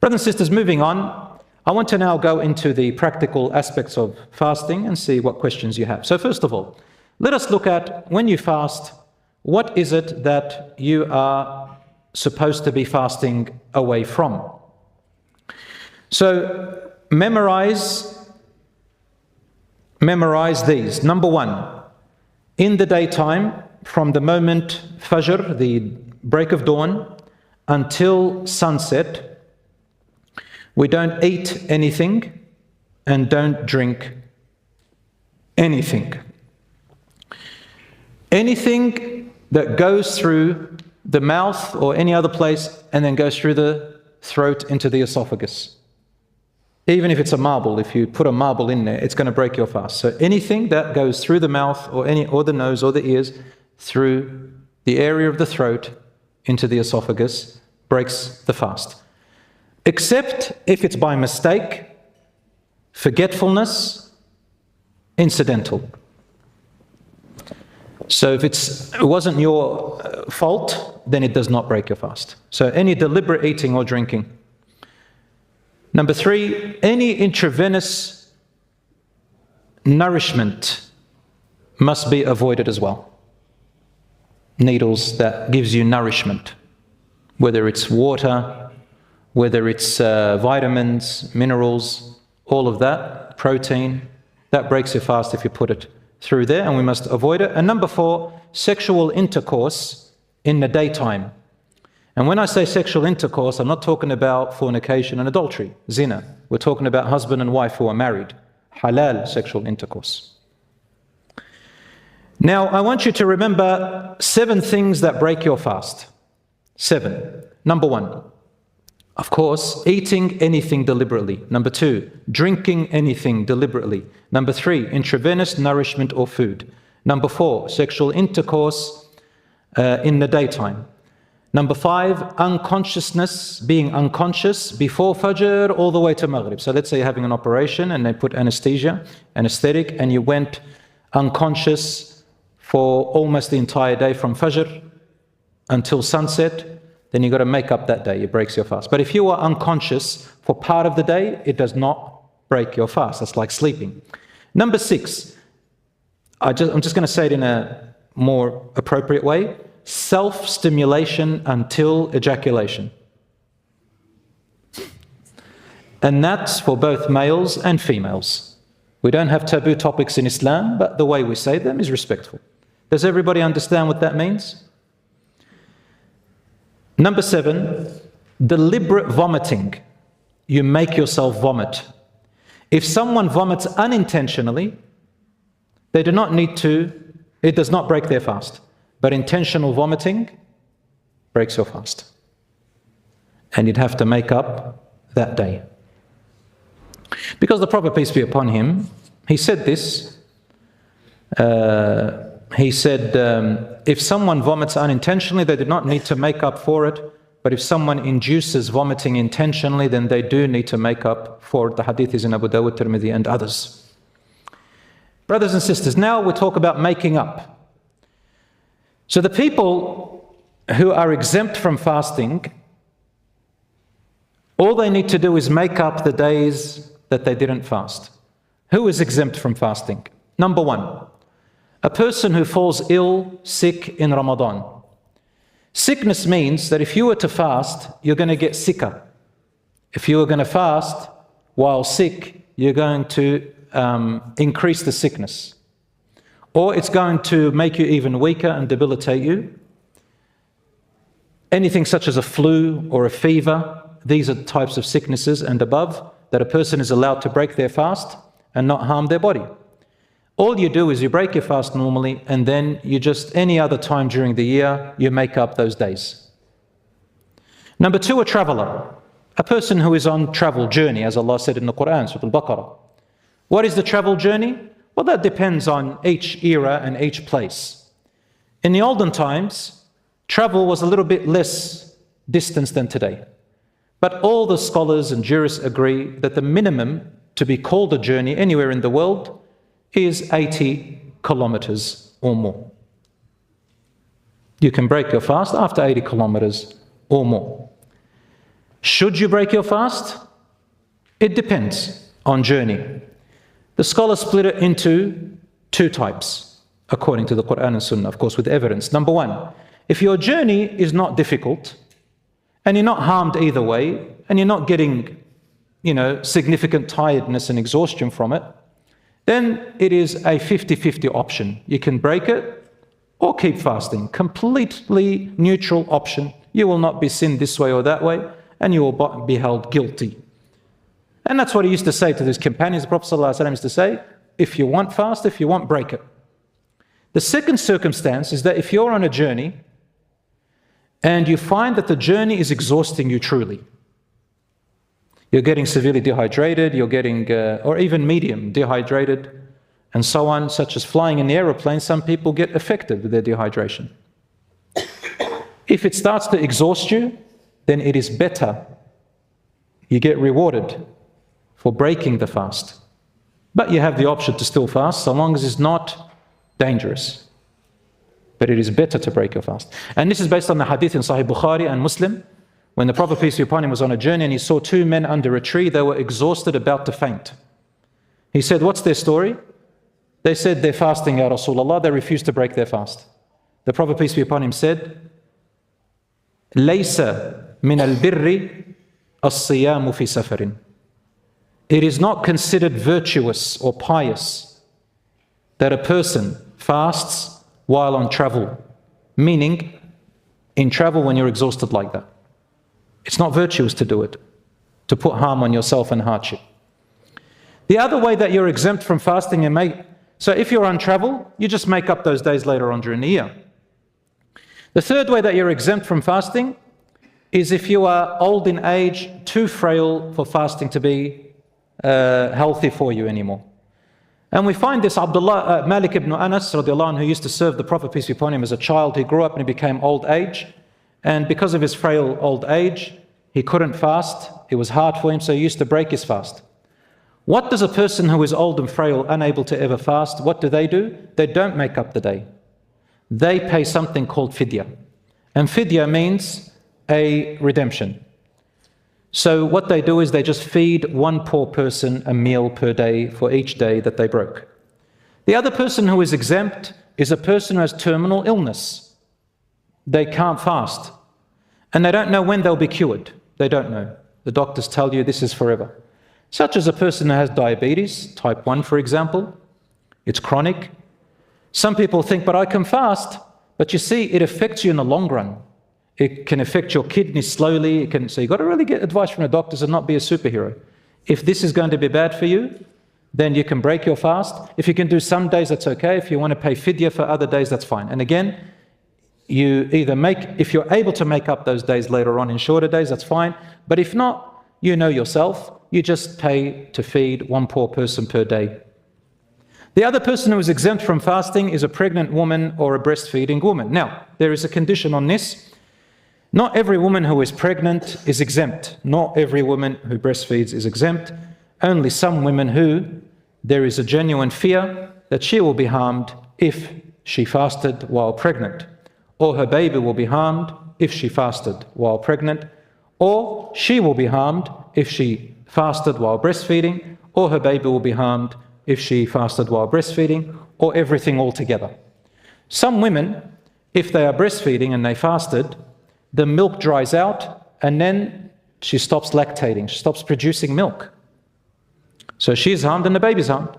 Brothers and sisters, moving on, I want to now go into the practical aspects of fasting and see what questions you have. So first of all, let us look at, when you fast, what is it that you are supposed to be fasting away from? So memorize these. Number one, in the daytime, from the moment Fajr, the break of dawn, until sunset, we don't eat anything and don't drink anything. Anything that goes through the mouth or any other place and then goes through the throat into the esophagus. Even if it's a marble, if you put a marble in there, it's going to break your fast. So anything that goes through the mouth or the nose or the ears, through the area of the throat into the esophagus, breaks the fast. Except if it's by mistake, forgetfulness, incidental. So if it wasn't your fault, then it does not break your fast. So any deliberate eating or drinking. Number three, any intravenous nourishment must be avoided as well. Needles that gives you nourishment, whether it's water, whether it's vitamins, minerals, all of that, protein, that breaks your fast if you put it through there, and we must avoid it. And number four, sexual intercourse in the daytime. And when I say sexual intercourse, I'm not talking about fornication and adultery, zina. We're talking about husband and wife who are married, halal sexual intercourse. Now, I want you to remember 7 things that break your fast. 7. Number 1, of course, eating anything deliberately. Number 2, drinking anything deliberately. Number 3, intravenous nourishment or food. Number 4, sexual intercourse in the daytime. Number 5, unconsciousness, being unconscious before Fajr all the way to Maghrib. So let's say you're having an operation and they put anesthetic, and you went unconscious for almost the entire day from Fajr until sunset. Then you've got to make up that day. It breaks your fast. But if you are unconscious for part of the day, it does not break your fast. That's like sleeping. Number 6, I'm just going to say it in a more appropriate way. Self-stimulation until ejaculation. And that's for both males and females. We don't have taboo topics in Islam, but the way we say them is respectful. Does everybody understand what that means? Number 7, deliberate vomiting. You make yourself vomit. If someone vomits unintentionally, they do not need to, it does not break their fast. But intentional vomiting breaks your fast. And you'd have to make up that day. Because the Prophet, peace be upon him, he said this. He said, if someone vomits unintentionally, they do not need to make up for it. But if someone induces vomiting intentionally, then they do need to make up for it. The hadith is in Abu Dawud, Tirmidhi, and others. Brothers and sisters, now we talk about making up. So the people who are exempt from fasting, all they need to do is make up the days that they didn't fast. Who is exempt from fasting? Number 1, a person who falls ill, sick in Ramadan. Sickness means that if you were to fast, you're going to get sicker. If you were going to fast while sick, you're going to increase the sickness. Or it's going to make you even weaker and debilitate you. Anything such as a flu or a fever, these are the types of sicknesses and above that a person is allowed to break their fast and not harm their body. All you do is you break your fast normally, and then you just, any other time during the year, you make up those days. Number 2, a traveler. A person who is on travel journey, as Allah said in the Quran, Surah Al-Baqarah. What is the travel journey? Well, that depends on each era and each place. In the olden times, travel was a little bit less distance than today. But all the scholars and jurists agree that the minimum to be called a journey anywhere in the world is 80 kilometers or more. You can break your fast after 80 kilometers or more. Should you break your fast? It depends on journey. The scholars split it into two types, according to the Quran and Sunnah, of course, with evidence. Number one, if your journey is not difficult, and you're not harmed either way, and you're not getting, significant tiredness and exhaustion from it, then it is a 50-50 option. You can break it or keep fasting. Completely neutral option. You will not be sinned this way or that way, and you will be held guilty. And that's what he used to say to his companions. The Prophet ﷺ used to say, if you want, fast. If you want, break it. The second circumstance is that if you're on a journey and you find that the journey is exhausting you truly, you're getting severely dehydrated, you're getting, or even medium dehydrated, and so on, such as flying in the aeroplane, some people get affected with their dehydration. If it starts to exhaust you, then it is better. You get rewarded for breaking the fast. But you have the option to still fast, so long as it's not dangerous. But it is better to break your fast. And this is based on the hadith in Sahih Bukhari and Muslim, when the Prophet, peace be upon him, was on a journey and he saw two men under a tree. They were exhausted, about to faint. He said, what's their story? They said, they're fasting, Ya Rasulullah. They refused to break their fast. The Prophet, peace be upon him, said, Laysa min al-birri as-siyamu fi safarin. It is not considered virtuous or pious that a person fasts while on travel, meaning in travel when you're exhausted like that. It's not virtuous to do it, to put harm on yourself and hardship. The other way that you're exempt from fasting, so if you're on travel, you just make up those days later on during the year. The third way that you're exempt from fasting is if you are old in age, too frail for fasting to be healthy for you anymore. And we find this Malik ibn Anas radiallahu anhu, who used to serve the Prophet, peace be upon him, as a child. He grew up and he became old age. And because of his frail old age, he couldn't fast. It was hard for him, so he used to break his fast. What does a person who is old and frail, unable to ever fast, what do? They don't make up the day. They pay something called fidya. And fidya means a redemption. So what they do is they just feed one poor person a meal per day for each day that they broke. The other person who is exempt is a person who has terminal illness. They can't fast. And they don't know when they'll be cured. They don't know. The doctors tell you this is forever. Such as a person who has diabetes, type 1 for example. It's chronic. Some people think, but I can fast. But you see, it affects you in the long run. It can affect your kidneys slowly. So you've got to really get advice from the doctors and not be a superhero. If this is going to be bad for you, then you can break your fast. If you can do some days, that's okay. If you want to pay fidya for other days, that's fine. And again, you either if you're able to make up those days later on in shorter days, that's fine. But if not, you know yourself, you just pay to feed one poor person per day. The other person who is exempt from fasting is a pregnant woman or a breastfeeding woman. Now, there is a condition on this. Not every woman who is pregnant is exempt. Not every woman who breastfeeds is exempt. Only some women who there is a genuine fear that she will be harmed if she fasted while pregnant, or her baby will be harmed if she fasted while pregnant, or she will be harmed if she fasted while breastfeeding, or her baby will be harmed if she fasted while breastfeeding, or everything altogether. Some women, if they are breastfeeding and they fasted, the milk dries out and then she stops lactating, she stops producing milk. So she's harmed and the baby's harmed.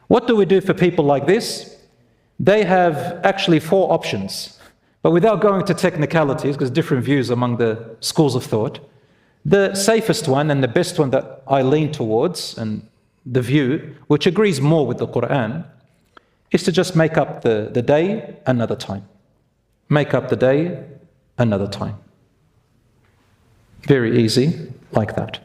What do we do for people like this? They have actually 4 options, but without going to technicalities, because different views among the schools of thought, the safest one and the best one that I lean towards, and the view which agrees more with the Quran, is to just make up the day another time. Make up the day another time. Very easy, like that.